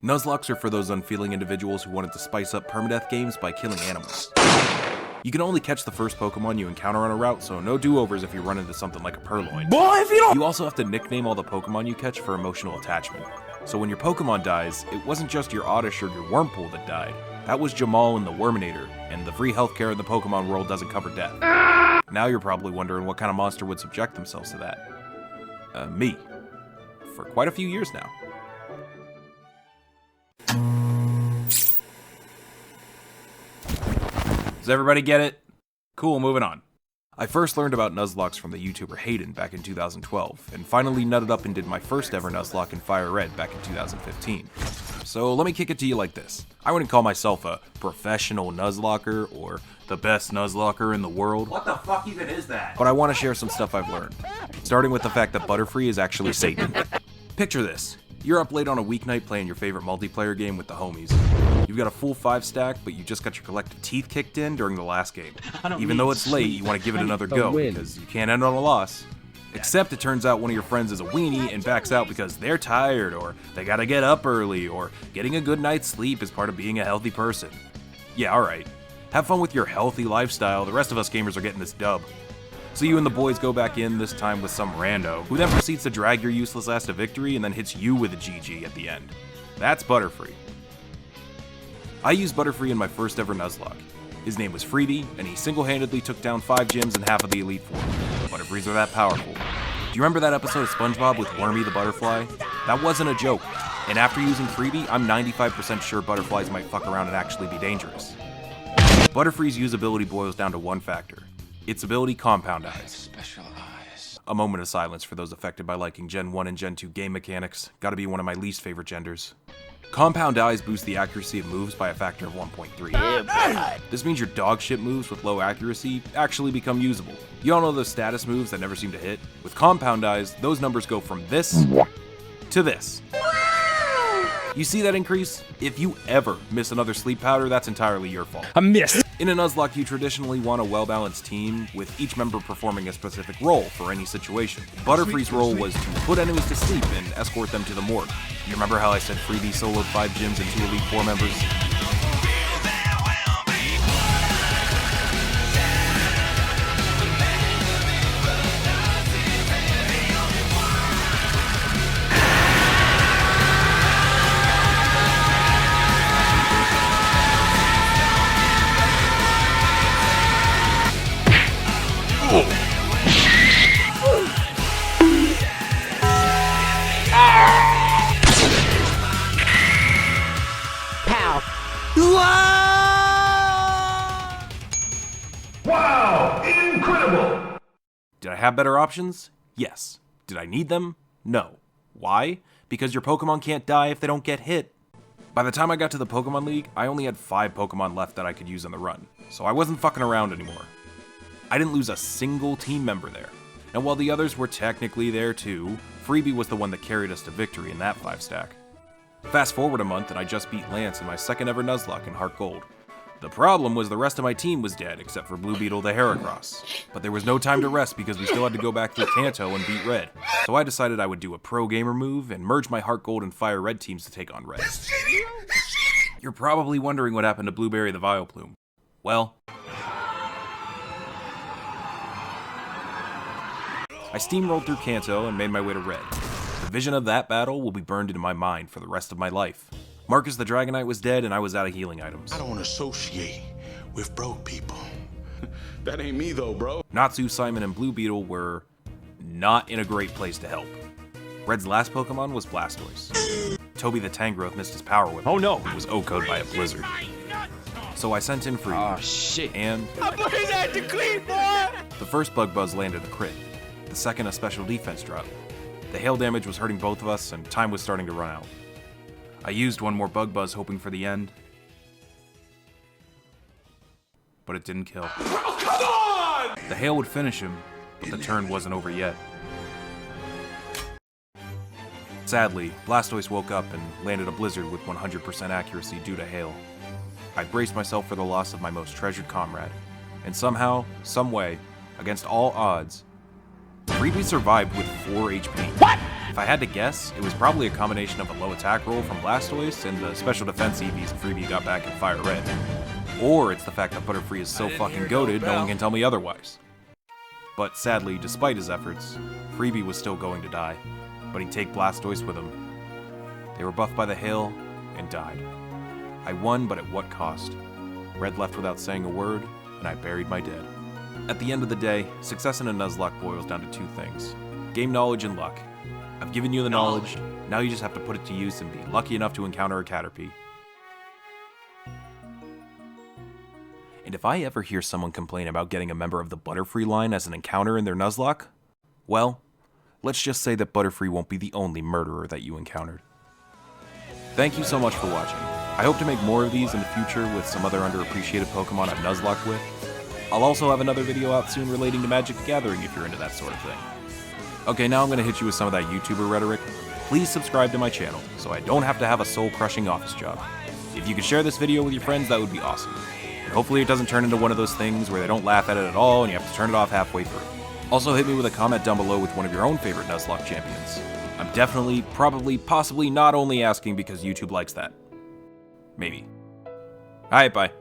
Nuzlocks are for those unfeeling individuals who wanted to spice up permadeath games by killing animals. You can only catch the first Pokemon you encounter on a route, so no do-overs if you run into something like a Purloin. Boy, if you don't— You also have to nickname all the Pokemon you catch for emotional attachment. So when your Pokemon dies, it wasn't just your Oddish or your Wurmple that died. That was Jamal and the Worminator, and the free healthcare in the Pokemon world doesn't cover death. Now you're probably wondering what kind of monster would subject themselves to that. Me. For quite a few years now. Does everybody get it? Cool, moving on. I first learned about Nuzlocks from the YouTuber Hayden back in 2012, and finally nutted up and did my first ever Nuzlocke in Fire Red back in 2015. So let me kick it to you like this. I wouldn't call myself a professional Nuzlocker or the best Nuzlocker in the world. What the fuck even is that? But I want to share some stuff I've learned. Starting with the fact that Butterfree is actually Satan. Picture this. You're up late on a weeknight playing your favorite multiplayer game with the homies. You've got a full 5 stack, but you just got your collective teeth kicked in during the last game. Even though it's late, you want to give it another go, because you can't end on a loss. Except it turns out one of your friends is a weenie and backs out because they're tired, or they gotta get up early, or getting a good night's sleep is part of being a healthy person. Yeah, alright. Have fun with your healthy lifestyle, the rest of us gamers are getting this dub. So you and the boys go back in, this time with some rando, who then proceeds to drag your useless ass to victory and then hits you with a GG at the end. That's Butterfree. I used Butterfree in my first ever Nuzlocke. His name was Freesia, and he single-handedly took down 5 gyms and half of the Elite Four. Butterfrees are that powerful. Do you remember that episode of SpongeBob with Wormy the Butterfly? That wasn't a joke. And after using Freesia, I'm 95% sure butterflies might fuck around and actually be dangerous. Butterfree's usability boils down to one factor. Its ability, Compound Eyes. Special eyes. A moment of silence for those affected by liking Gen 1 and Gen 2 game mechanics. Gotta be one of my least favorite genders. Compound Eyes boost the accuracy of moves by a factor of 1.3. This means your dogshit moves with low accuracy actually become usable. You all know those status moves that never seem to hit? With Compound Eyes, those numbers go from this to this. You see that increase? If you ever miss another sleep powder, that's entirely your fault. I missed. In a Nuzlocke, you traditionally want a well-balanced team, with each member performing a specific role for any situation. Butterfree's role was to put enemies to sleep and escort them to the morgue. You remember how I said Freesia soloed 5 gyms and 2 Elite Four members? Wow! Incredible! Did I have better options? Yes. Did I need them? No. Why? Because your Pokemon can't die if they don't get hit. By the time I got to the Pokemon League, I only had 5 Pokemon left that I could use on the run, so I wasn't fucking around anymore. I didn't lose a single team member there, and while the others were technically there too, Freesia was the one that carried us to victory in that 5 stack. Fast forward a month and I just beat Lance in my second ever Nuzlocke in HeartGold. The problem was the rest of my team was dead except for Blue Beetle the Heracross. But there was no time to rest because we still had to go back through Kanto and beat Red. So I decided I would do a pro gamer move and merge my HeartGold and Fire Red teams to take on Red. You're probably wondering what happened to Blueberry the Vileplume. Well, I steamrolled through Kanto and made my way to Red. The vision of that battle will be burned into my mind for the rest of my life. Marcus the Dragonite was dead and I was out of healing items. I don't associate with broke people. That ain't me though, bro. Natsu, Simon, and Blue Beetle were not in a great place to help. Red's last Pokemon was Blastoise. Toby the Tangrowth missed his Power Whip. Oh no! It was OHKO'd by a blizzard. So I sent in Freesia. Oh shit. And I'm putting that to clean, boy! the first Bug Buzz landed a crit. The second a special defense drop. The hail damage was hurting both of us and time was starting to run out. I used one more Bug Buzz hoping for the end. But it didn't kill. Oh, come on! The hail would finish him, but the turn wasn't over yet. Sadly, Blastoise woke up and landed a blizzard with 100% accuracy due to hail. I braced myself for the loss of my most treasured comrade, and somehow, someway, against all odds, Freesia survived with 4 HP. What? If I had to guess, it was probably a combination of a low attack roll from Blastoise and the special defense Eevees Freesia got back in Fire Red. Or it's the fact that Butterfree is so fucking goated, no one can tell me otherwise. But sadly, despite his efforts, Freesia was still going to die, but he'd take Blastoise with him. They were buffed by the hail and died. I won, but at what cost? Red left without saying a word, and I buried my dead. At the end of the day, success in a Nuzlocke boils down to 2 things: game knowledge and luck. I've given you the knowledge, now you just have to put it to use and be lucky enough to encounter a Caterpie. And if I ever hear someone complain about getting a member of the Butterfree line as an encounter in their Nuzlocke, well, let's just say that Butterfree won't be the only murderer that you encountered. Thank you so much for watching. I hope to make more of these in the future with some other underappreciated Pokemon I've Nuzlocked with. I'll also have another video out soon relating to Magic the Gathering if you're into that sort of thing. Okay, now I'm going to hit you with some of that YouTuber rhetoric. Please subscribe to my channel so I don't have to have a soul-crushing office job. If you could share this video with your friends, that would be awesome. And hopefully it doesn't turn into one of those things where they don't laugh at it at all and you have to turn it off halfway through. Also hit me with a comment down below with one of your own favorite Nuzlocke champions. I'm definitely, probably, possibly not only asking because YouTube likes that. Maybe. Alright, bye.